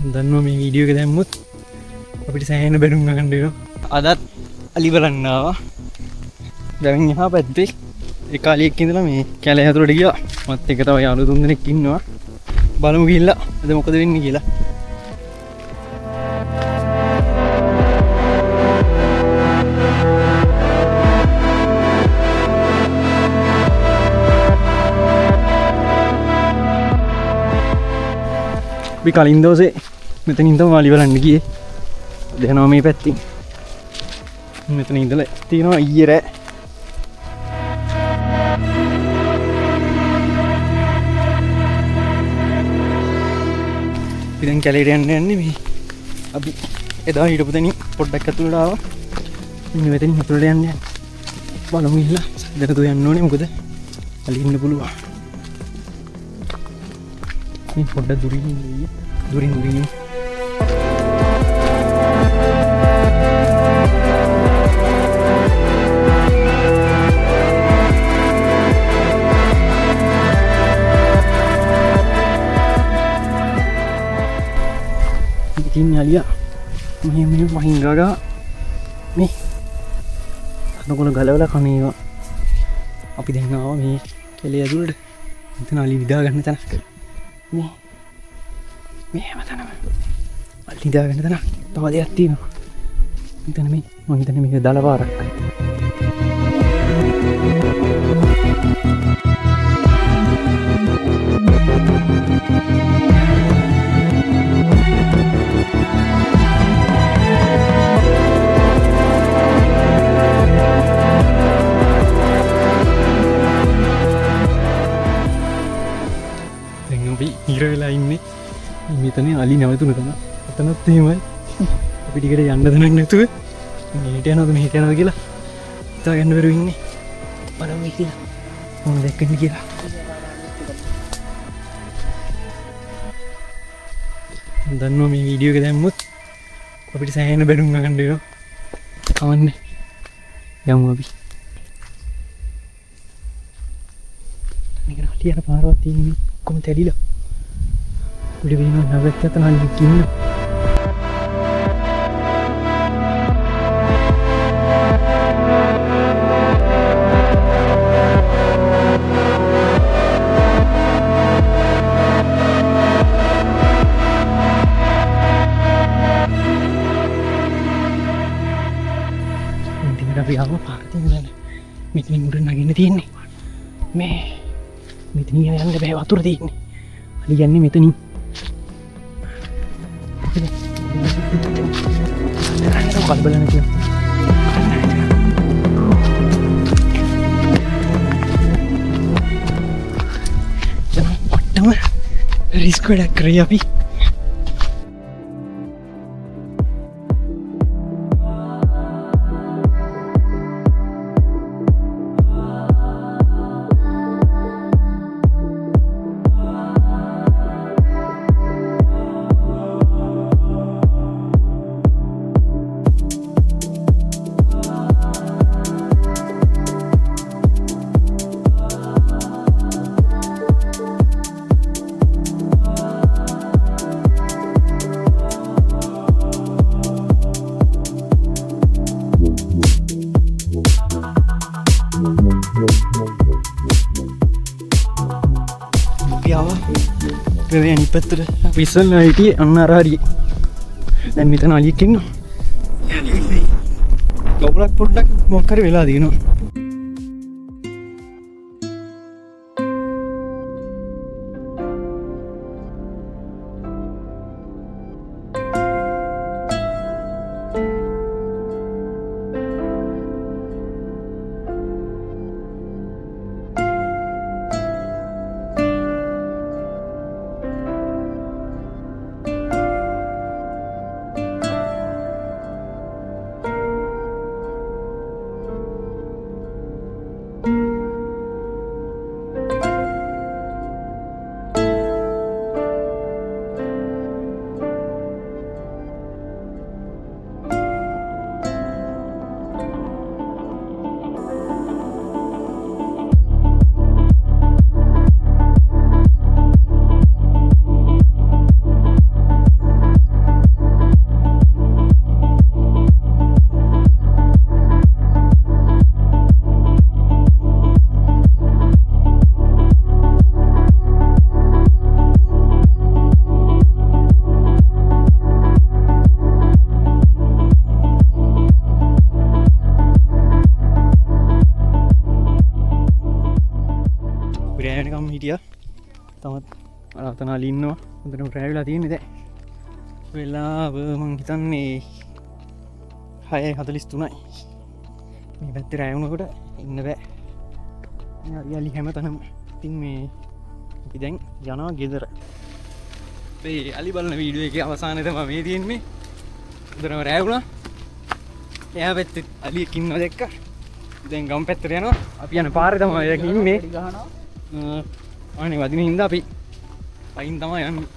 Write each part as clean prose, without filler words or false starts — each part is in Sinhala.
දන්නවා මේ වීඩියෝ එක දැම්මුත් අපිට සෑහෙන බැනුම් ගන්න වෙනවා. අදත් අලි බලන්න ආවා. දැන් එහා පැත්තේ එක අලියෙක් ඉඳලා මේ කැලේ ඇතුළට ගියා. මත් එක තව යාළු තුන් දෙනෙක් ඉන්නවා. බලමු ගිහිල්ලා අද මොකද වෙන්නේ කියලා. අපි කලින් දවසේ මෙතනින් තමයි අලි බලන්න ගියේ. දෙනවා මේ පැත්තෙන්. මෙතන ඉඳලා තියෙනවා ඊයේ රෑ. ඉතින් කැලේට යන්නේ මේ අපි එදා හිටපු තැනින් පොඩ්ඩක් අතුලට ආවා. ඉන්න මෙතනින් අතුලට යන්නේ. බලමු ඉල්ලා දැනතු යන්න ඕනේ මොකද අලි ඉන්න පුළුවන්. මේ පොඩ්ඩක් දුරින් ඉන්නේ. දුරින් ඉතින් අලියා මේ මහින්ගාගා මේ අනකොල ගලවලා කනේවා. අපි දැන් ආවා මේ කැලේ ඇතුළට. මෙතන අලි විදා ගන්න තැනක්. මේ හැමතැනම අලි විදා ගන්න තැනක්. තව දෙයක් තියෙනවා. මෙතන මේ මම හිතන්නේ මේක දල පාරක්. හිර වෙලා ඉන්නේ මෙතන අලි නැවතුන තැන. එතනත් එහෙමයි. අපි ටිකට යන්න තැනක් නැතුව මෙහෙට යනවද මෙහෙට යනවද කියලා හිතා ගන්න බැරුව ඉන්නේ. බලමු කියලා මොන දැක්කද කියලා. දන්නවා මේ වීඩියෝ එක දැම්මුත් අපිට සෑහෙන බැනුම් ගන්න වෙනවා. කවන්නේ. යමු අපි. මේක අලියට පාරවත් තියෙන්නේ කොහොමද ඇලිලා? උඩ වෙනවා නැවත යතන අලි කින්න. අපි ආව පාරේ ඉඳලා මෙතනින් උඩ නගින්න තියෙන්නේ. මේ මෙතනින් යන්න බෑ වතුර තියෙන්නේ. අලි යන්නේ මෙතනින්. කල්බල නැති. දැන් ඔට්ටම රිස්ක් වැඩක් කරේ අපි. මේ අනිත් පැත්තට අපි ඉස්සෙල්ලා හිටියේ අන්න අර හරිය. දැන් මෙතන අලියෙක් ඉන්නවා. ගොබලක් පොඩ්ඩක් මොකක් හරි වෙලා දිනවා. තමත් අරතනාලි ඉන්නවා හොඳටම රැවිලා තියෙන්නේ දැන් වෙලාව මං හිතන්නේ 6:43යි මේ පැත්තේ රැ වුණකොට ඉන්න බෑ හරියලි හැමතැනම ඉතින් මේ අපි දැන් යනවා ගෙදර මේ අලි බලන වීඩියෝ එකේ අවසානයේ තමයි මේ තියෙන්නේ හොඳටම රැ වුණා එයා පැත්තේ අලියෙක් ඉන්නවා දැක්කා දැන් ගම් පැත්තට යනවා අපි යන පාරේ තමයි දැන් ඉන්නේ අනේ වදින හින්දා අපි පයින් තමයි යන්නේ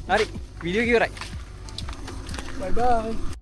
හරි වීඩියෝ එක ඉවරයි බයි බයි